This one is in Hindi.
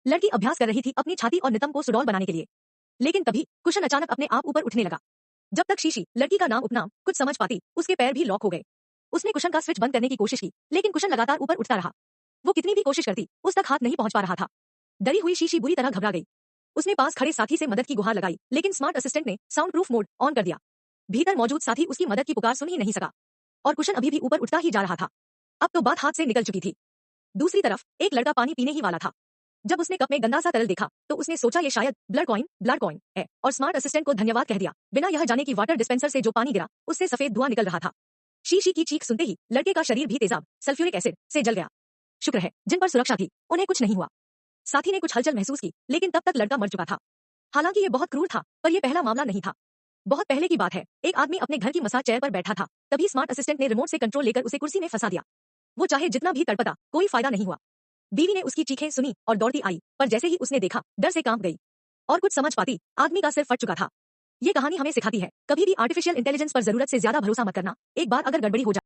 लड़की अभ्यास कर रही थी अपनी छाती और नितंब को सुडौल बनाने के लिए। लेकिन तभी कुशन अचानक अपने आप ऊपर उठने लगा। जब तक शीशी लड़की का नाम उपनाम कुछ समझ पाती, उसके पैर भी लॉक हो गए। उसने कुशन का स्विच बंद करने की कोशिश की, लेकिन कुशन लगातार ऊपर उठता रहा। वो कितनी भी कोशिश करती, उस तक हाथ नहीं पहुंच पा रहा था। डरी हुई शीशी बुरी तरह घबरा गई। उसने पास खड़े साथी से मदद की गुहार लगाई, लेकिन स्मार्ट असिस्टेंट ने साउंड प्रूफ मोड ऑन कर दिया। भीतर मौजूद साथी उसकी मदद की पुकार सुन ही नहीं सका और कुशन अभी भी ऊपर उठता ही जा रहा था। अब तो बात हाथ से निकल चुकी थी। दूसरी तरफ एक लड़का पानी पीने ही वाला था। जब उसने कप में गंदा सा तरल देखा तो उसने सोचा ये शायद ब्लड कॉइन है और स्मार्ट असिस्टेंट को धन्यवाद कह दिया, बिना यह जाने कि वाटर डिस्पेंसर से जो पानी गिरा उससे सफेद धुआं निकल रहा था। शीशी की चीख सुनते ही लड़के का शरीर भी तेजाब सल्फ्यूरिक एसिड से जल गया। शुक्र है जिन पर सुरक्षा थी उन्हें कुछ नहीं हुआ। साथी ने कुछ हलचल महसूस की, लेकिन तब तक लड़का मर चुका था। हालांकि ये बहुत क्रूर था, पर यह पहला मामला नहीं था। बहुत पहले की बात है, एक आदमी अपने घर की मसाज चेयर पर बैठा था, तभी स्मार्ट असिस्टेंट ने रिमोट से कंट्रोल लेकर उसे कुर्सी में फंसा दिया। वो चाहे जितना भी तड़पता, कोई फायदा नहीं हुआ। बीवी ने उसकी चीखें सुनी और दौड़ती आई, पर जैसे ही उसने देखा, डर से कांप गई। और कुछ समझ पाती, आदमी का सिर फट चुका था। ये कहानी हमें सिखाती है, कभी भी आर्टिफिशियल इंटेलिजेंस पर जरूरत से ज्यादा भरोसा मत करना। एक बार अगर गड़बड़ी हो जाए